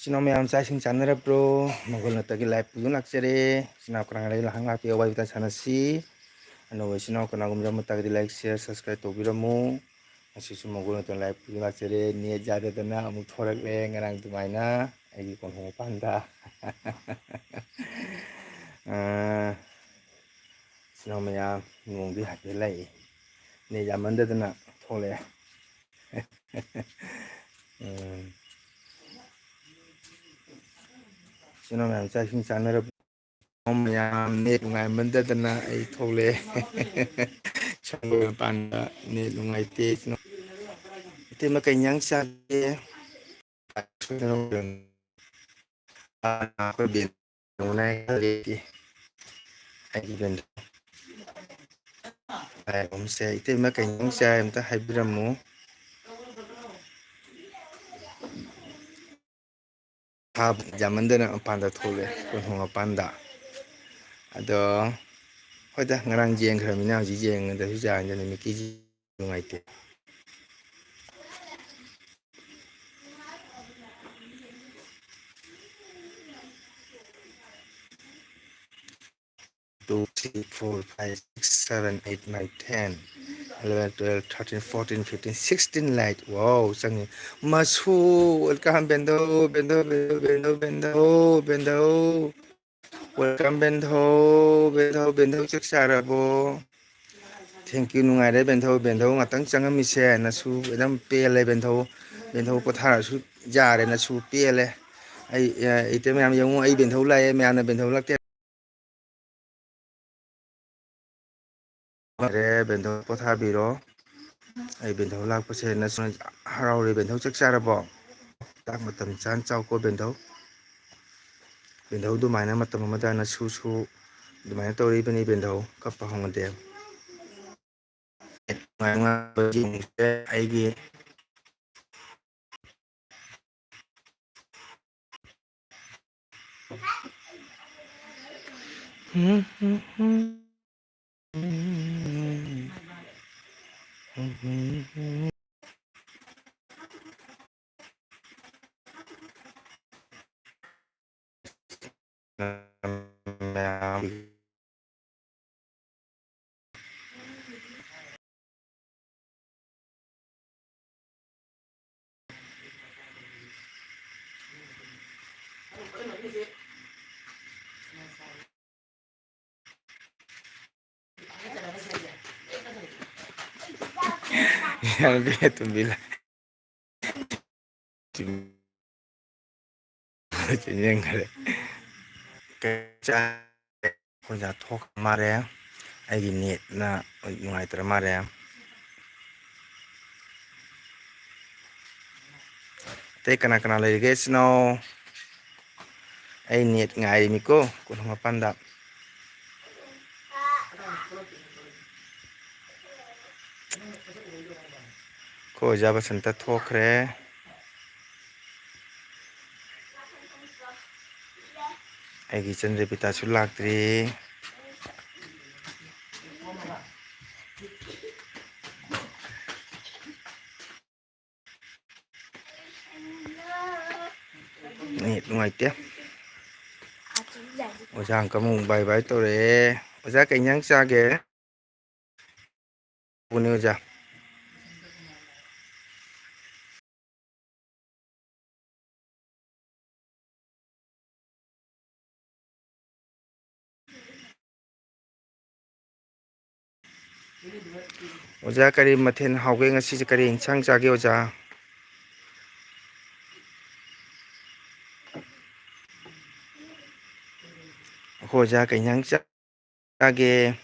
Sino mayam sa sing channel pro mogol na tagi live puyo nakchere sina kurang lagi lahang api awal kita sana si ano sino kuna gum jamu tagi like share subscribe to biramu asisu mogol na live puyo nakchere niya jada dana amu thorak le ngarang tumai na agi kon ho panda sino mayam ngong di hati lai ne jamanda dana thole sino mayam sa sing channel mayam net ngai mandadana ai thole changwa panda net ngai te no te ma kai nyang sa ke ko bin ngai le ki ai ben ai om se te ma kai nyang sa em ta haibramu ha jamandana panda thole ko honga panda ado hoida ngarang jeng khramina ji jeng da su ja ni mi ki ji ngai te 2, 3, 4, 5, 6, 7, 8, 9, 10, 11, 12, 13, 14, 15, 16 light. Wow, sang masu welcome bendo bendo bendo bendo bendo bendo welcome bendo bendo bendo chắc sarabo. Thank you nungai re bendo bendo ngatang changam mise nasu edam pele bendo bendo pothara su jare nasu pele ai item yam yung ai bendo lai me ana bendo lakte re bendo potha biro ai bendo lak pase na harau re bendo chắc sarabo tak matam chan chau ko bendo bendo du mai na matam ma da na su su du mai to ri bani bendo kap pa hong de ngai ngai jing ai gi yang dia tu bila yang kale cha ko ja thok mare ai gi net na ngai tra mare te kana kana le ge sno ai net ngai mi ko ma panda ko ja ba santa thokre ai gi chandre pita su laktri net ngai te ojang kamu bye bye to re oja kai nyang cha ge puni oja oja kari mathen hauge ngasi je kari inchang cha ge oja ko ja kai nyang cha ge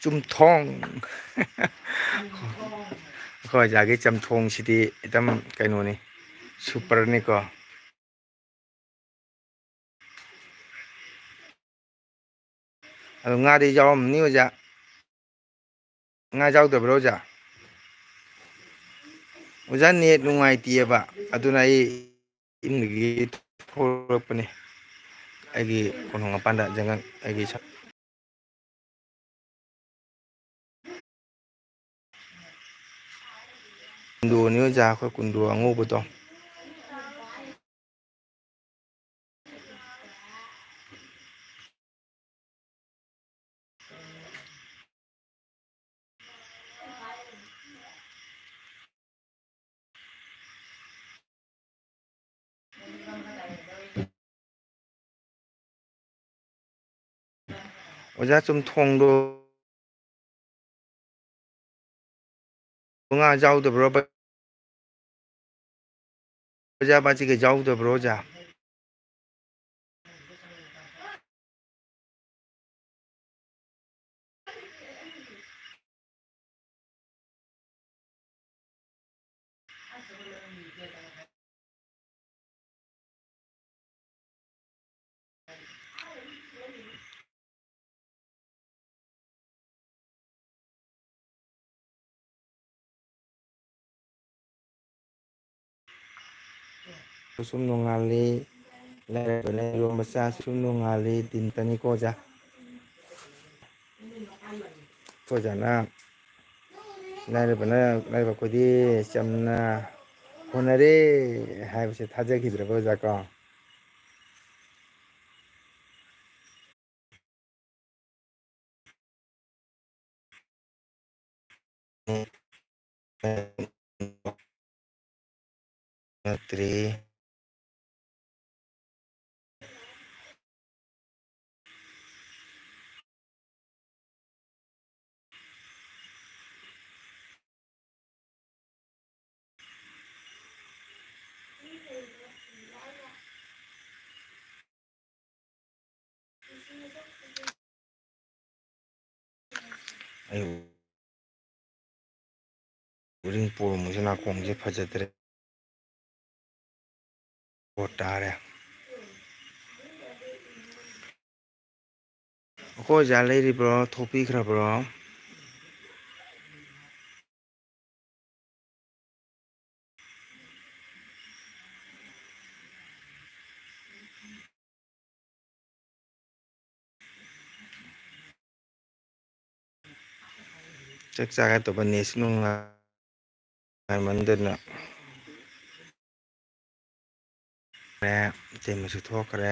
chum thong ko ja ge cham thong sidi edam kaino ni super ni ko ado nga di jaw ni oja nga jaw de bro ja oja net nungai ti ba aduna ai imgi thorapani ai gi kono panda jangan ai gi ꯀꯨꯟꯗꯣꯅꯤ ꯑꯣꯖꯥ ꯑꯩꯈꯣꯏ ꯀꯨꯟꯗꯣ ꯑꯉꯧꯕꯗꯣ ꯑꯣꯖꯥ ꯆꯨꯝꯊꯣꯡꯗꯣ ꯉꯥ ꯌꯥꯎꯗꯕ꯭ꯔꯣ ꯑꯣꯖꯥ ꯕꯥꯖꯤꯒ ꯌꯥꯎꯗꯕ꯭ꯔꯣ ꯑꯣꯖꯥ ꯁꯨꯝ ꯅꯣꯡꯉꯥꯜꯂꯤ ꯂꯩꯔꯕꯅꯦ ꯏꯔꯣꯝꯕ ꯆꯥꯁꯤ ꯁꯨꯝ ꯅꯣꯡꯉꯥꯜꯂꯤ ꯗꯤꯟꯇꯅꯤꯀꯣ ꯑꯣꯖꯥ ꯑꯣꯖꯥꯅ ꯂꯥꯏꯔꯕꯅ ꯂꯥꯏꯔꯕ ꯑꯩꯈꯣꯏꯗꯤ ꯆꯝꯅ ꯍꯣꯠꯅꯔꯦ ꯍꯥꯏꯕꯁꯦ ꯊꯥꯖꯈꯤꯗ꯭ꯔꯕ ꯑꯣꯖꯥ ꯀꯣ ꯅꯠꯇ꯭ꯔꯤ ꯑꯩ ꯎꯔꯤꯡ ꯄꯣꯔꯝꯕꯁꯨ ꯅꯥꯀꯣꯡꯁꯦ ꯐꯖꯗ꯭ꯔꯦ ꯄꯣꯠ ꯇꯥꯔꯦ ꯑꯩꯈꯣꯏ ꯑꯣꯖꯥ ꯂꯩꯔꯤꯕ꯭ꯔꯣ ꯊꯣꯛꯄꯤꯈ꯭ꯔꯕ꯭ꯔꯣ ꯆꯥꯛ ꯆꯥꯒ ꯇꯧꯕ ꯅꯦꯠꯁꯨ ꯅꯨꯡꯉꯥꯏꯃꯟꯗꯅ ꯏꯇꯩꯃꯁꯨ ꯊꯣꯛꯈ꯭ꯔꯦ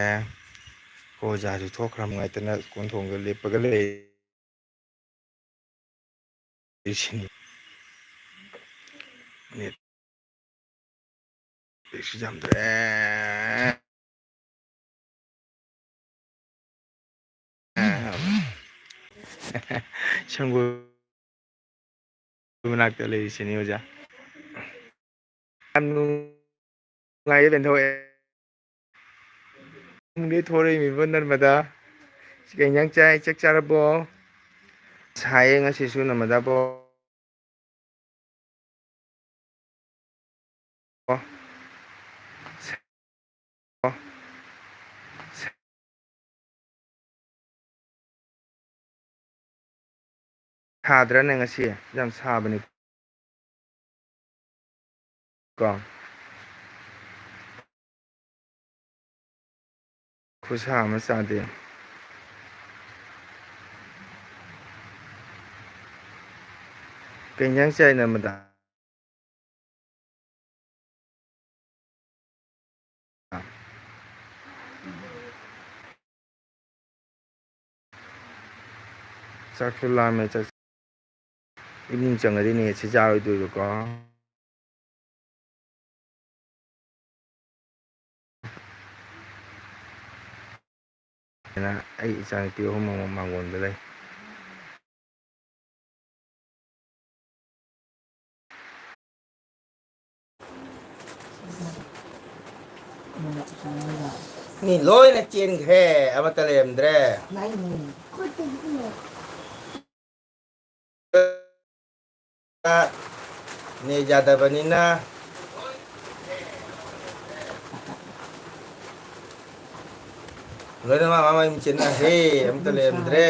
ꯑꯣꯖꯥꯁꯨ ꯊꯣꯛꯈ꯭ꯔ ꯅꯨꯡꯉꯥꯏꯇꯅ ꯀꯣꯟꯊꯣꯡꯗ ꯂꯦꯞꯄꯒ ꯂꯩ ꯅꯦꯠꯁꯨ ꯌꯥꯝꯗ꯭ꯔꯦ ꯁꯪꯒꯣꯏ ꯃꯅꯥꯛꯇ ꯂꯩꯔꯤꯁꯤꯅꯤ ꯑꯣꯖꯥ ꯌꯥꯝ ꯅꯨꯡꯉꯥꯏꯌꯦ ꯕꯦꯟꯊꯣꯛꯑꯦ ꯊꯣꯔꯛꯏꯃꯤꯕ ꯅꯔꯃꯗꯥ ꯀꯩ ꯏꯟꯖꯥꯡ ꯆꯥꯏ ꯆꯥꯛ ꯆꯥꯔꯕꯣ ꯁꯥꯏꯌꯦ ꯉꯁꯤꯁꯨ ꯅꯔꯃꯗꯥꯕꯣ ꯁꯥꯗ꯭ꯔꯅꯦ ꯉꯁꯤ ꯌꯥꯝ ꯁꯥꯕꯅꯤ ꯀꯣ ꯈꯨꯠꯁꯥ ꯑꯃ ꯆꯥꯗꯦ ꯀꯩ ꯏꯟꯖꯥꯡ ꯆꯥꯏ ꯅꯔꯃꯗꯥ ꯆꯥꯛꯁꯨ ꯂꯥꯝꯃꯦ ꯏꯃꯨꯡ ꯆꯪꯉꯗꯤ ꯅꯦꯠꯁꯤ ꯌꯥꯔꯣꯏꯗꯣꯏꯕꯀꯣ ꯑꯩꯅ ꯑꯩ ꯏꯆꯥꯅꯨꯄꯤ ꯑꯍꯨꯝ ꯑꯃ ꯃꯥꯡꯒꯣꯟꯗ ꯂꯩ ꯃꯤ ꯂꯣꯏꯅ ꯆꯦꯟꯈ꯭ꯔꯦ ꯑꯃꯠꯇ ꯂꯩꯔꯝꯗ꯭ꯔꯦ ꯅꯦꯠ ꯌꯥꯗꯕꯅꯤꯅ ꯂꯣꯏꯅꯃꯛ ꯃꯥ ꯃꯌꯨꯝ ꯆꯦꯟꯅꯈ꯭ꯔꯦ ꯑꯃꯠꯇ ꯂꯩꯔꯝꯗ꯭ꯔꯦ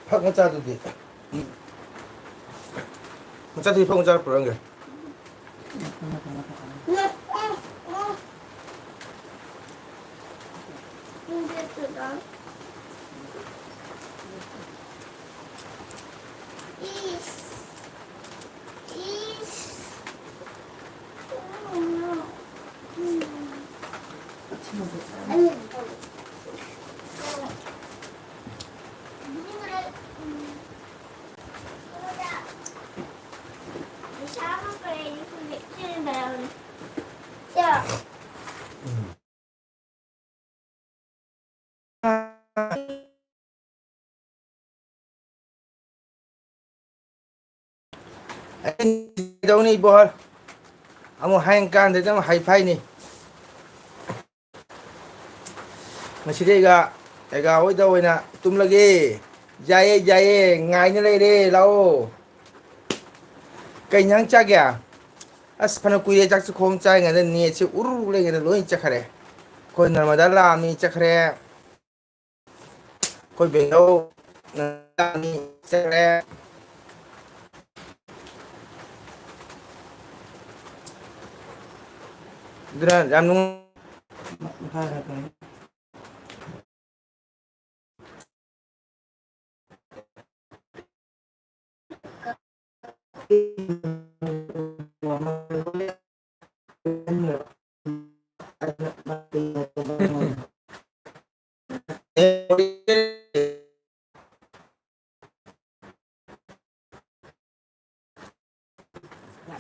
ꯐꯛ ꯃꯆꯥꯗꯨꯗꯤ ꯃꯆꯥꯗꯨꯗꯤ ꯐꯛ ꯃꯆꯥ ꯄꯨꯔꯛꯑꯝꯒꯦ đâu bol amo hang kan de dam hai phai ni maside ga oi da oi na tum lagi jaye ngai na le re lao kai nyang cha kya as phana kuye jak chu khom chai nga ni che uru le nga loi cha khare ko narmada la mi cha khare ko bendo na mi cha khare dra jam nung